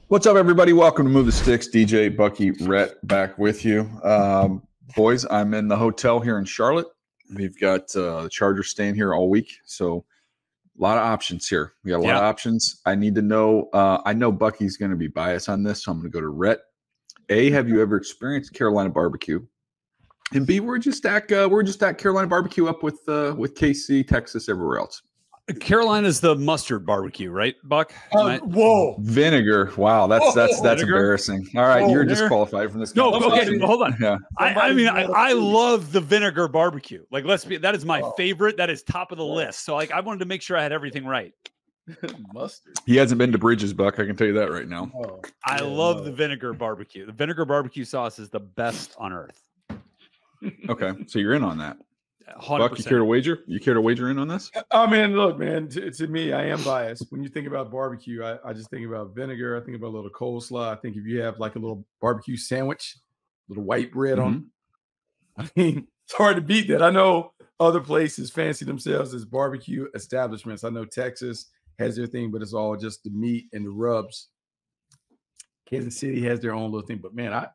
What's up, everybody? Welcome to Move the Sticks. DJ, Bucky, Rhett back with you. Boys, I'm in the hotel here in Charlotte. We've got the Chargers staying here all week, so a lot of options here. We got a lot of options. I need to know. I know Bucky's going to be biased on this, so I'm going to go to Rhett. A, have you ever experienced Carolina barbecue? And B, we're just at Carolina barbecue up with KC, Texas, everywhere else. Carolina's the mustard barbecue, right, Buck? Whoa, vinegar! Wow, that's embarrassing. All right, you're disqualified from this. No, okay, hold on. Yeah. I love the vinegar barbecue. Like, that is my favorite. That is top of the list. So, like, I wanted to make sure I had everything right. Mustard. He hasn't been to Bridges, Buck. I can tell you that right now. I love the vinegar barbecue. The vinegar barbecue sauce is the best on earth. Okay, so you're in on that. 100%. Buck, you care to wager? You care to wager in on this? I mean, look, man. To me, I am biased. When you think about barbecue, I just think about vinegar. I think about a little coleslaw. I think if you have like a little barbecue sandwich, a little white bread on, I mean, it's hard to beat that. I know other places fancy themselves as barbecue establishments. I know Texas has their thing, but it's all just the meat and the rubs. Kansas City has their own little thing, but man,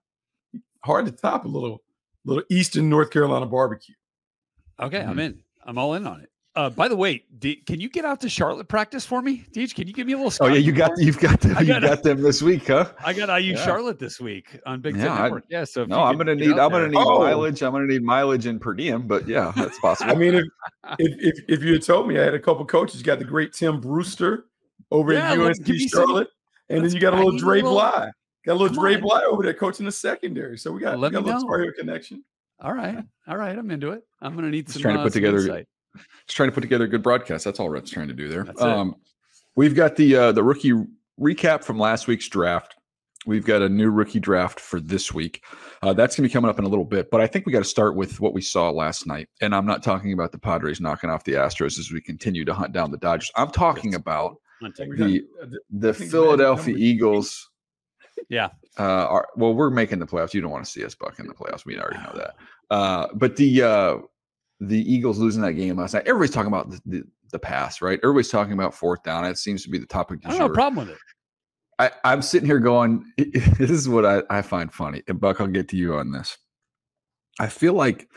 hard to top a little Eastern North Carolina barbecue. Okay, I'm in. I'm all in on it. By the way, can you get out to Charlotte practice for me, Deej? Can you give me a little? Oh yeah, you've got them this week, huh? I got IU Charlotte this week on Big Ten Network. So I'm gonna need mileage. I'm gonna need mileage and per diem, but yeah, that's possible. I mean, if you had told me, I had a couple coaches. You got the great Tim Brewster over at UNC Charlotte, and then you got a little Dre Bly. Got a little Dre Bly over there coaching the secondary. So we got a little Tar Heel connection. All right. I'm into it. I'm going to need some. Trying to put together a good broadcast. That's all Rhett's trying to do there. We've got the rookie recap from last week's draft. We've got a new rookie draft for this week. That's going to be coming up in a little bit, but I think we got to start with what we saw last night. And I'm not talking about the Padres knocking off the Astros as we continue to hunt down the Dodgers. I'm talking about the Philadelphia Eagles. Yeah. We're making the playoffs. You don't want to see us, Buck, in the playoffs. We already know that. But the Eagles losing that game last night. Everybody's talking about the pass, right? Everybody's talking about fourth down. It seems to be the topic du jour. I don't have a problem with it. I'm sitting here going, this is what I find funny. And Buck, I'll get to you on this. I feel like,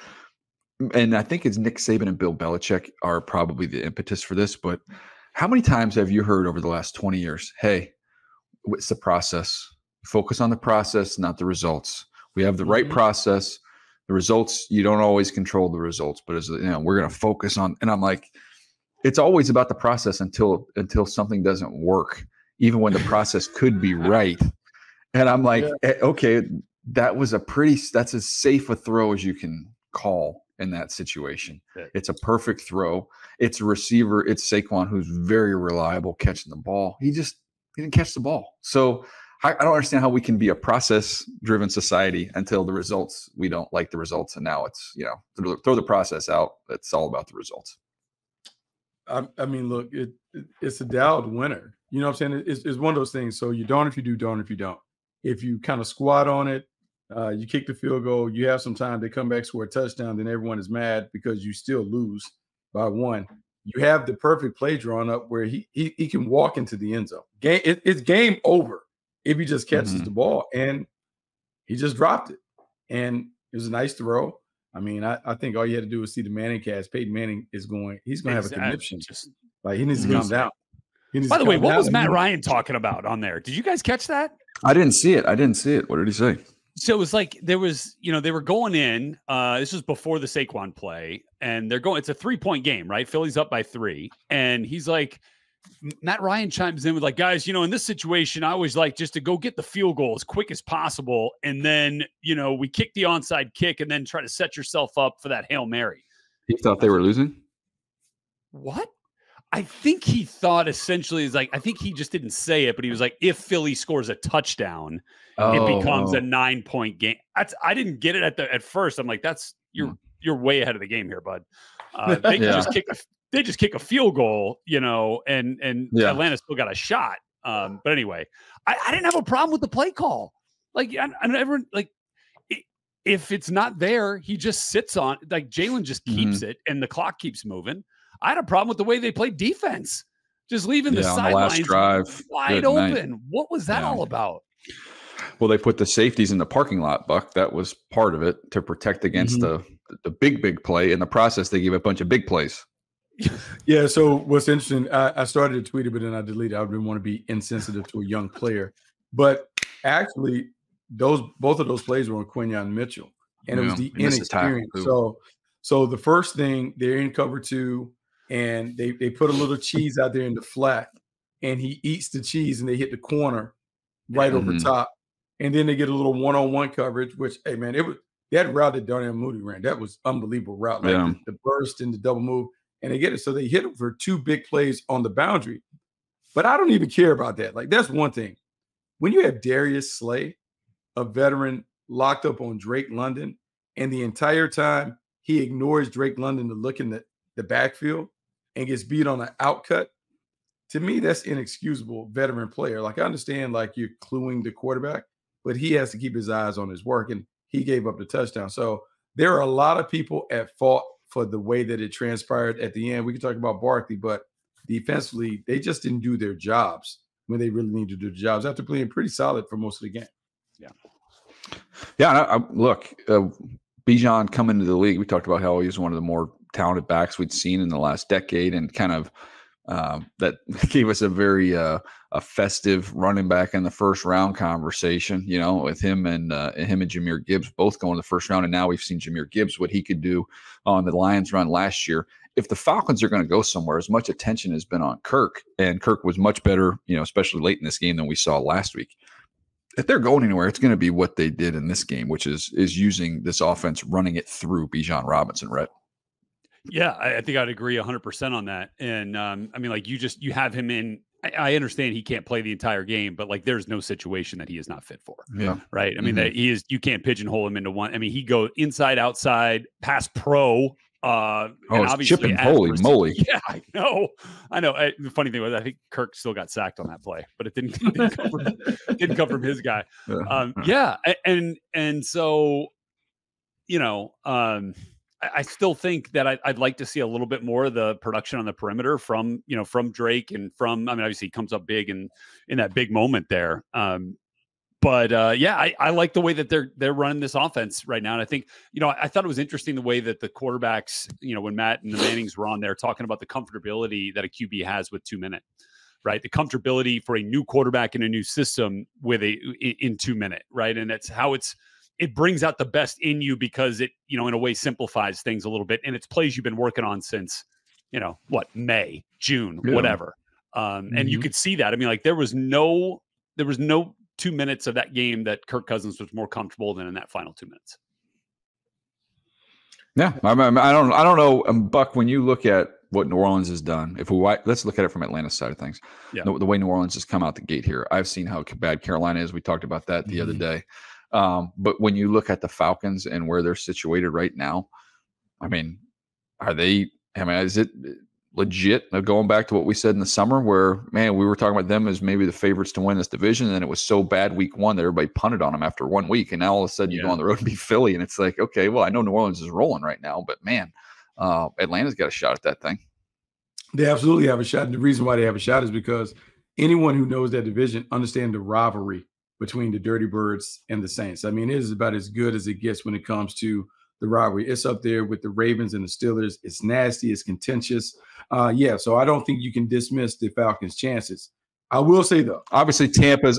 and I think it's Nick Saban and Bill Belichick are probably the impetus for this, but how many times have you heard over the last 20 years, hey, it's the process. Focus on the process, not the results. We have the right process. The results, you don't always control the results, but we're going to focus on. And I'm like, it's always about the process until something doesn't work, even when the process could be right. And I'm like, okay, that's as safe a throw as you can call in that situation. It's a perfect throw. It's a receiver. It's Saquon, who's very reliable catching the ball. He didn't catch the ball. So I don't understand how we can be a process-driven society until the results, we don't like the results. And now it's, throw the process out. It's all about the results. I mean, look, it's a Dowd winner. You know what I'm saying? It's one of those things. So you darn if you do, darn if you don't. If you kind of squat on it, you kick the field goal, you have some time, they come back, score a touchdown, then everyone is mad because you still lose by one. You have the perfect play drawn up where he can walk into the end zone. It's game over if he just catches the ball, and he just dropped it. And it was a nice throw. I mean, I think all you had to do was see the Manning cast. Peyton Manning he's going to have a conniption. He needs to calm down. By the way, what was Matt Ryan talking about on there? Did you guys catch that? I didn't see it. What did he say? So it was like they were going in. This was before the Saquon play, and it's a 3-point game, right? Philly's up by 3. And he's like, Matt Ryan chimes in with like, guys, in this situation, I always like just to go get the field goal as quick as possible. And then, we kick the onside kick and then try to set yourself up for that Hail Mary. He thought they were losing? What? I think he thought essentially is like, I think he just didn't say it, but he was like, if Philly scores a touchdown, it becomes a 9-point game. I didn't get it at first. I'm like, you're way ahead of the game here, bud. They just kick a field goal, and Atlanta still got a shot. But anyway, I didn't have a problem with the play call. Like I never if it's not there, he just sits on. Like Jalen just keeps it, and the clock keeps moving. I had a problem with the way they played defense. just leaving the on the last sidelines drive, wide open. What was that all about? Well, they put the safeties in the parking lot, Buck. That was part of it to protect against the big play. In the process, they gave a bunch of big plays. Yeah. So what's interesting, I started to tweet it, but then I deleted it. I didn't want to be insensitive to a young player. But actually, both of those plays were on Quinyon Mitchell, and it was the inexperience. So the first thing, they're in cover 2, and they put a little cheese out there in the flat, and he eats the cheese, and they hit the corner right over top. And then they get a little one-on-one coverage, which, hey, man, it was that route that Darnell Mooney ran. That was unbelievable route, like the burst and the double move. And they get it. So they hit him for 2 big plays on the boundary. But I don't even care about that. Like, that's one thing. When you have Darius Slay, a veteran, locked up on Drake London, and the entire time he ignores Drake London to look in the backfield and gets beat on an outcut, to me, that's inexcusable veteran player. Like, I understand, like, you're cluing the quarterback, but he has to keep his eyes on his work, and he gave up the touchdown. So there are a lot of people at fault for the way that it transpired at the end. We can talk about Barkley, but defensively, they just didn't do their jobs when they really need to do the jobs after playing pretty solid for most of the game. Yeah. Look, Bijan coming into the league, we talked about how he was one of the more talented backs we'd seen in the last decade, and kind of that gave us a very a festive running back in the first round conversation, with him and Jahmyr Gibbs both going in the first round. And now we've seen Jahmyr Gibbs, what he could do on the Lions run last year. If the Falcons are going to go somewhere, as much attention has been on Kirk, and Kirk was much better, especially late in this game, than we saw last week. If they're going anywhere, it's going to be what they did in this game, which is using this offense, running it through Bijan Robinson, Rhett. Yeah, I think I'd agree 100% on that. And I mean, like, you have him in. I understand he can't play the entire game, but like, there's no situation that he is not fit for. Yeah. Right. I mean, that he is. You can't pigeonhole him into one. I mean, he goes inside, outside, pass pro. And obviously, chipping, holy moly! Yeah, I know. The funny thing was, I think Kirk still got sacked on that play, but it didn't come from his guy. And so, I still think that I'd like to see a little bit more of the production on the perimeter from Drake and from. I mean, obviously, he comes up big in that big moment there. But I like the way that they're running this offense right now. And I think, I thought it was interesting the way that the quarterbacks, when Matt and the Mannings were on there talking about the comfortability that a QB has with 2 minutes, right? The comfortability for a new quarterback in a new system in 2 minutes, right? And that's how it brings out the best in you, because it, in a way, simplifies things a little bit. And it's plays you've been working on since, May, June, whatever. And you could see that. I mean, like, there was no 2 minutes of that game that Kirk Cousins was more comfortable than in that final 2 minutes. Yeah, I don't know, Buck. When you look at what New Orleans has done, let's look at it from Atlanta's side of things. Yeah. The way New Orleans has come out the gate here, I've seen how bad Carolina is. We talked about that the other day. But when you look at the Falcons and where they're situated right now, I mean, is it legit? Going back to what we said in the summer, where, man, we were talking about them as maybe the favorites to win this division, and it was so bad week 1 that everybody punted on them after 1 week, and now all of a sudden you go on the road and beat Philly, and it's like, okay, well, I know New Orleans is rolling right now, but man, Atlanta's got a shot at that thing. They absolutely have a shot. And the reason why they have a shot is because anyone who knows that division understands the rivalry between the Dirty Birds and the Saints. I mean, it is about as good as it gets when it comes to the rivalry. It's up there with the Ravens and the Steelers. It's nasty. It's contentious. So I don't think you can dismiss the Falcons' chances. I will say, though, obviously Tampa.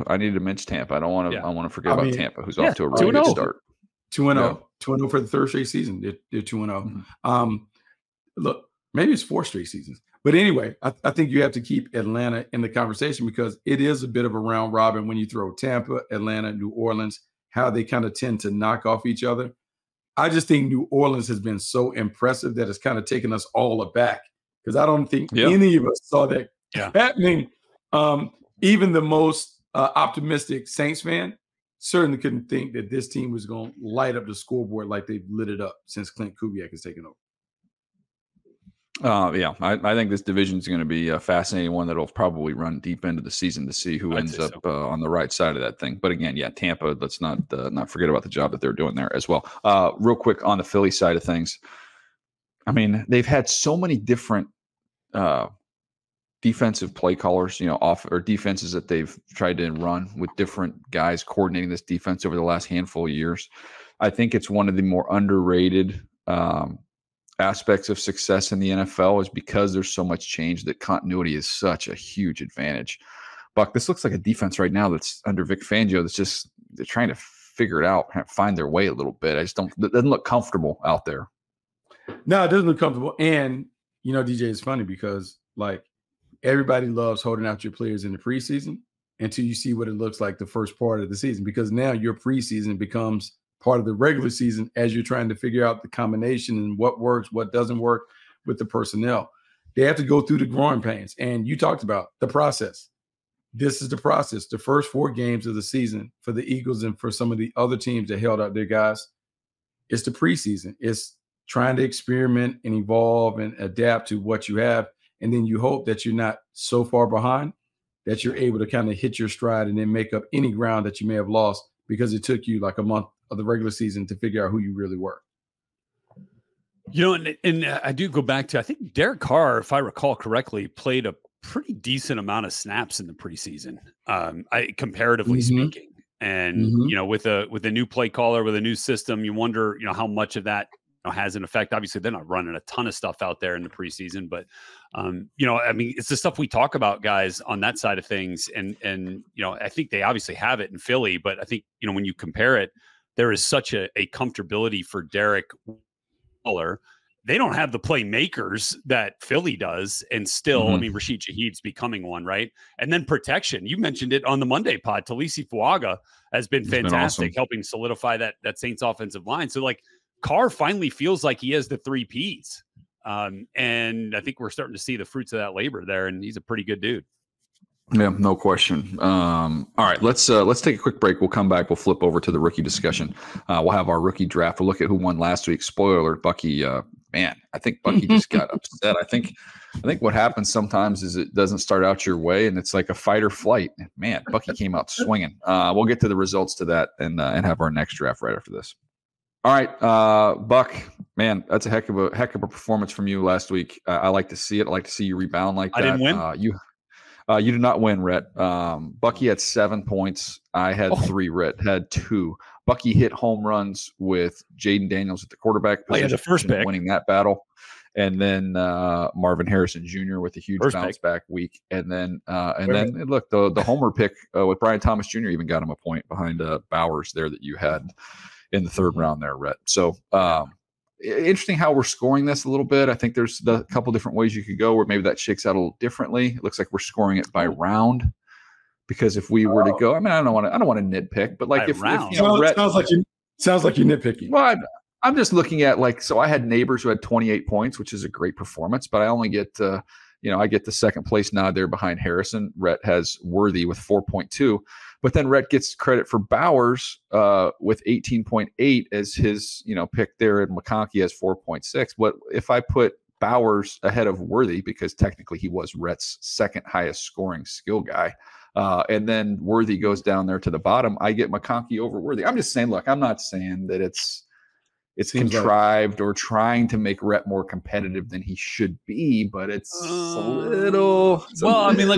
I needed to mention Tampa. I don't want to. I want to forget about Tampa, who's off to a really good start. 2-0, 2-0 for the third straight season. They're 2-0. Look, maybe it's 4 straight seasons. But anyway, I think you have to keep Atlanta in the conversation, because it is a bit of a round robin when you throw Tampa, Atlanta, New Orleans, how they kind of tend to knock off each other. I just think New Orleans has been so impressive that it's kind of taken us all aback, because I don't think any of us saw that happening. Even the most optimistic Saints fan certainly couldn't think that this team was going to light up the scoreboard like they've lit it up since Clint Kubiak has taken over. I think this division is going to be a fascinating one that'll probably run deep into the season to see who ends up on the right side of that thing. But again, Tampa, let's not forget about the job that they're doing there as well. Real quick on the Philly side of things, I mean, they've had so many different defensive play callers, off or defenses that they've tried to run with different guys coordinating this defense over the last handful of years. I think it's one of the more underrated aspects of success in the NFL is because there's so much change that continuity is such a huge advantage. Buck, this looks like a defense right now that's under Vic Fangio that's just they're trying to figure it out, find their way a little bit. It doesn't look comfortable out there. No, it doesn't look comfortable. And, DJ, it's funny because, like, everybody loves holding out your players in the preseason until you see what it looks like the first part of the season, because now your preseason becomes part of the regular season as you're trying to figure out the combination and what works, what doesn't work with the personnel. They have to go through the growing pains. And you talked about the process. This is the process. The first 4 games of the season for the Eagles and for some of the other teams that held out their guys, it's the preseason. It's trying to experiment and evolve and adapt to what you have. And then you hope that you're not so far behind that you're able to kind of hit your stride and then make up any ground that you may have lost because it took you like a month of the regular season to figure out who you really were. And I do go back to, I think Derek Carr, if I recall correctly, played a pretty decent amount of snaps in the preseason, comparatively speaking. And, with a new play caller, with a new system, you wonder, how much of that has an effect. Obviously, they're not running a ton of stuff out there in the preseason, but, it's the stuff we talk about, guys, on that side of things. And I think they obviously have it in Philly, but I think, when you compare it, there is such a comfortability for Derek Waller. They don't have the playmakers that Philly does. And still, Rashid Shaheed's becoming one, right? And then protection. You mentioned it on the Monday pod. Talisi Fuaga has been fantastic, helping solidify that Saints offensive line. So, like, Carr finally feels like he has the 3 Ps. And I think we're starting to see the fruits of that labor there. And he's a pretty good dude. Yeah, no question. All right, let's take a quick break. We'll come back. We'll flip over to the rookie discussion. We'll have our rookie draft. We'll look at who won last week. Spoiler alert, Bucky. Man, I think Bucky just got upset. I think what happens sometimes is it doesn't start out your way, and it's like a fight or flight. Man, Bucky came out swinging. We'll get to the results to that and have our next draft right after this. All right, Buck, man, that's a heck of a performance from you last week. I like to see it. I like to see you rebound like that. I didn't win. You did not win, Rhett. Bucky had 7 points. I had 3. Rhett had 2. Bucky hit home runs with Jaden Daniels at the quarterback position, the first pick, winning that battle. And then Marvin Harrison Jr. with a huge bounce back week. And then look, the homer pick with Brian Thomas Jr. even got him a point behind Bowers there that you had in the 3rd round there, Rhett. So interesting how we're scoring this a little bit. I think there's a couple different ways you could go where maybe that shakes out a little differently. It looks like we're scoring it by round, because if we were to go, I don't want to nitpick, but like if Rhett, sounds like you're nitpicking. Well, I'm just looking at so I had neighbors who had 28 points, which is a great performance, but I only get I get the 2nd place nod there behind Harrison. Rhett has Worthy with 4.2. But then Rhett gets credit for Bowers with 18.8 as his, pick there, and McConkey has 4.6. But if I put Bowers ahead of Worthy, because technically he was Rhett's 2nd highest scoring skill guy, and then Worthy goes down there to the bottom, I get McConkey over Worthy. I'm just saying, look, I'm not saying that it's contrived or trying to make Rhett more competitive than he should be, but it's a little.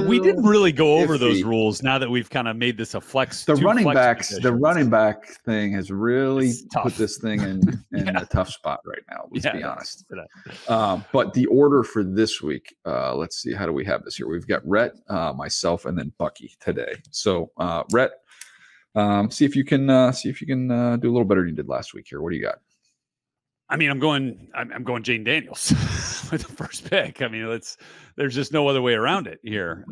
We didn't really go over those rules now that we've kind of made this a flex. The running back thing has really put this thing in a tough spot right now. Let's be honest. But the order for this week, let's see, how do we have this here? We've got Rhett, myself, and then Bucky today. So Rhett, see if you can do a little better than you did last week here. What do you got? I'm going Jaden Daniels with the first pick. There's just no other way around it here.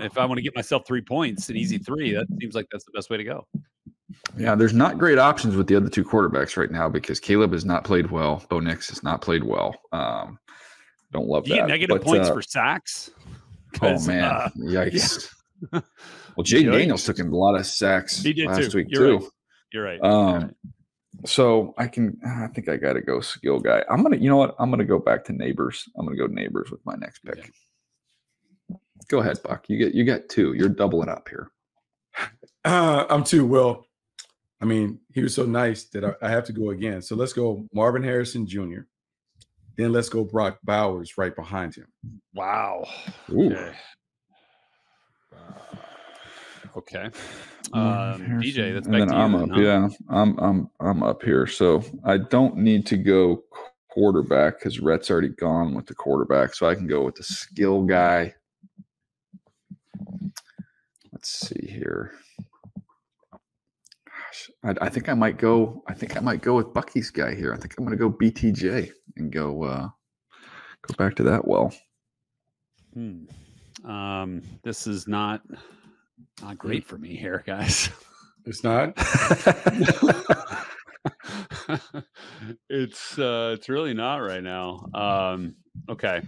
If I want to get myself 3 points, an easy 3, that seems like that's the best way to go. Yeah, there's not great options with the other 2 quarterbacks right now because Caleb has not played well. Bo Nix has not played well. Don't love that. You get negative points for sacks? Oh, man. Yikes. Yeah. Well, Jaden Daniels took a lot of sacks last week, too. Right. You're right. So I think I got to go skill guy. I'm going to go back to neighbors. I'm going to go neighbors with my next pick. Yeah. Go ahead, Buck. You got 2. You're doubling up here. I'm 2. Well, he was so nice that I have to go again. So let's go Marvin Harrison Jr. Then let's go Brock Bowers right behind him. Wow. Okay. Okay. DJ, that's and back then to you. I'm then, up. huh? Yeah, I'm up here. So I don't need to go quarterback because Rhett's already gone with the quarterback. So I can go with the skill guy. Let's see here. Gosh, I think I might go. I think I might go with Bucky's guy here. I think I'm going to go BTJ and go back to that well. This is not great for me here, guys. It's not. It's really not right now. Okay.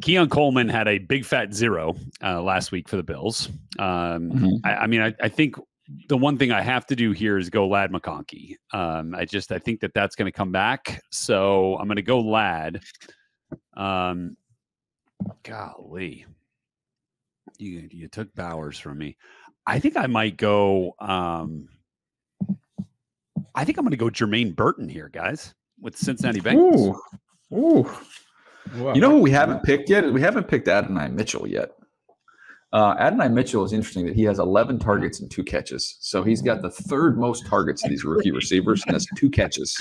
Keon Coleman had a big fat 0 last week for the Bills. I think the one thing I have to do here is go Lad McConkey. I think that's going to come back. So I'm going to go Lad. Golly. You took Bowers from me. I think I might go. I think I'm going to go Jermaine Burton here, guys, with Cincinnati Bengals. Ooh. Wow. You know what we haven't picked yet? We haven't picked Adonai Mitchell yet. Adonai Mitchell is interesting that he has 11 targets and 2 catches. So he's got the 3rd most targets of these rookie receivers and has 2 catches.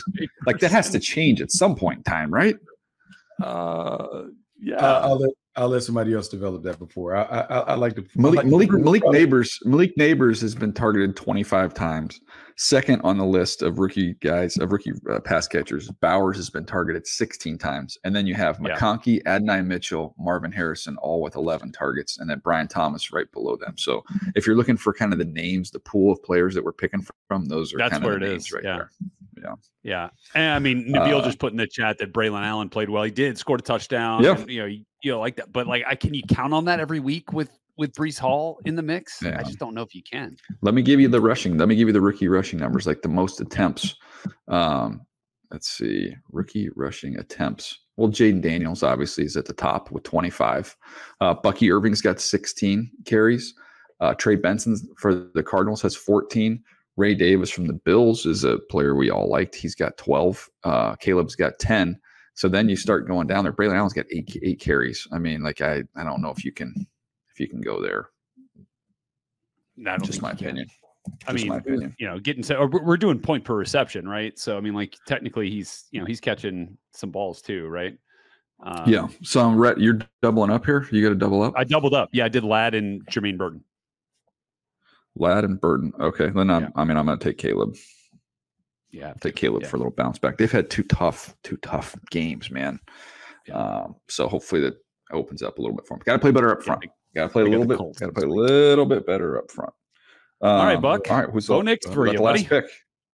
Like that has to change at some point in time, right? Yeah. I'll let somebody else develop that before. I like to Malik Neighbors has been targeted 25 times. Second on the list of rookie pass catchers. Bowers has been targeted 16 times. And then you have McConkey, Adonai Mitchell, Marvin Harrison, all with 11 targets, and then Brian Thomas right below them. So if you're looking for kind of the names, the pool of players that we're picking from, those are kind of the names right there. Yeah. And I mean, Nabil just put in the chat that Braylon Allen played well. He did, scored a touchdown. Yeah. And, you know, like that. But like, can you count on that every week with Breece Hall in the mix? Yeah. I just don't know if you can. Let me give you the rookie rushing numbers, like the most attempts. Let's see, rookie rushing attempts. Well, Jaden Daniels obviously is at the top with 25. Bucky Irving's got 16 carries. Trey Benson for the Cardinals has 14. Ray Davis from the Bills is a player we all liked. He's got 12. Caleb's got 10. So then you start going down there. Braylon Allen's got eight carries. I mean, like I don't know if you can go there. Just my opinion. I mean, we're doing point per reception, right? So I mean, like technically he's catching some balls too, right? Yeah. So Rhett, you're doubling up here. You got to double up. I doubled up. Yeah, I did Ladd and Jermaine Burton. Ladd and Burton. Okay, then I'm going to take Caleb. Yeah, take Caleb for a little bounce back. They've had two tough games, man. Yeah. So hopefully that opens up a little bit for them. Got to play better up front. Got to play a little bit. Got to play a little bit better up front. All right, Buck. All right, who's Bo Nix for you, last pick?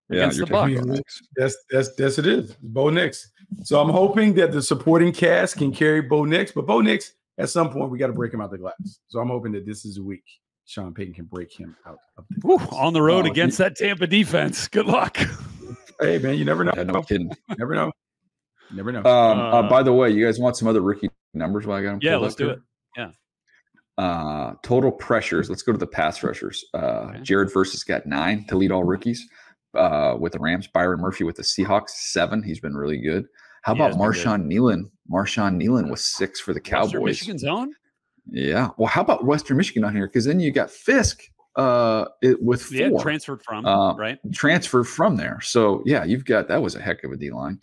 Yeah, you're Bo Nix. That's it is. Bo Nix. So I'm hoping that the supporting cast can carry Bo Nix, but Bo Nix at some point we got to break him out the glass. So I'm hoping that this is a week Sean Payton can break him out of the glass. On the road against that Tampa defense. Good luck. Hey man, you never know. Yeah, no kidding. Never know. By the way, you guys want some other rookie numbers while I got them? Yeah, let's do it. Yeah. Total pressures. Let's go to the pass rushers. Jared Verse got 9 to lead all rookies with the Rams. Byron Murphy with the Seahawks 7. He's been really good. How about Marshawn Nealon? Marshawn Nealon was 6 for the Cowboys. Western Michigan's own? Yeah. Well, how about Western Michigan on here? Because then you got Fisk with 4. Yeah, transferred from, right? Transferred from there. So, yeah, you've got – that was a heck of a D-line.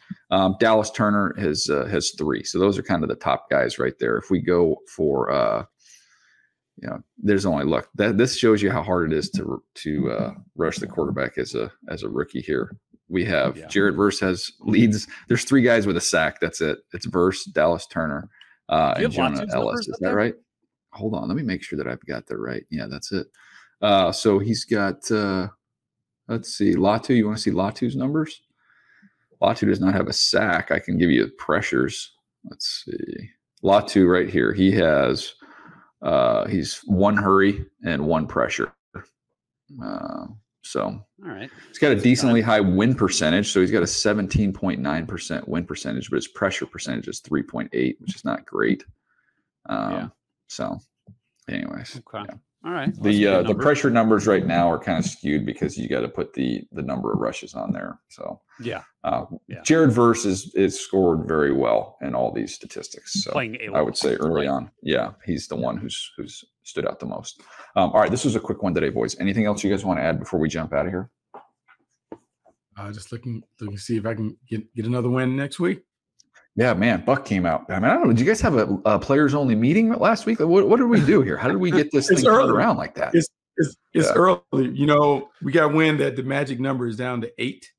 Dallas Turner has 3. So those are kind of the top guys right there. If we go for there's only luck. This shows you how hard it is to rush the quarterback as a rookie here. We have Jared Verse leads. There's 3 guys with a sack. That's it. It's Verse, Dallas Turner, and Jonah Ellis. Is that right? Hold on. Let me make sure that I've got that right. Yeah, that's it. So he's got, let's see, Latu. You want to see Latu's numbers? Latu does not have a sack. I can give you pressures. Let's see. Latu right here. He has, he's 1 hurry and 1 pressure. So all right. He's got a decently high win percentage. So he's got a 17.9% win percentage, but his pressure percentage is 3.8, which is not great. So anyways. Okay. Yeah. All right. The pressure numbers right now are kind of skewed because you got to put the number of rushes on there. So yeah. Jared Verse is scored very well in all these statistics. So I would say early on, he's the one who's stood out the most. All right, this was a quick one today, boys. Anything else you guys want to add before we jump out of here? Just looking to see if I can get another win next week. Yeah, man, Buck came out. I mean, I don't know. Did you guys have a players only meeting last week? What did we do here? How did we get this thing turned around like that? It's early. You know, we got wind that the magic number is down to 8,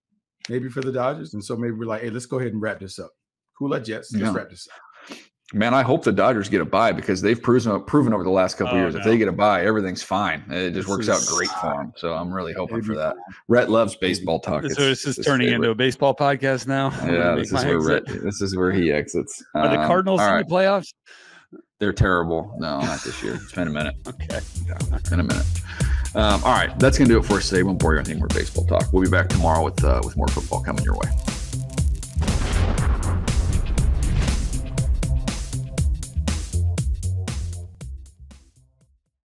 maybe for the Dodgers, and so maybe we're like, hey, let's go ahead and wrap this up. Cool, Jets. Let's wrap this up. Man, I hope the Dodgers get a bye because they've proven over the last couple of years if they get a bye, everything's fine. It just works out great for them. So I'm really hoping for that. Rhett loves baseball talk. So this is turning into a baseball podcast now. Yeah, this is where he exits. Are the Cardinals in the playoffs? They're terrible. No, not this year. It's been a minute. Okay. Yeah, it's been a minute. All right, that's gonna do it for us today. We won't bore you with any more baseball talk. We'll be back tomorrow with more football coming your way.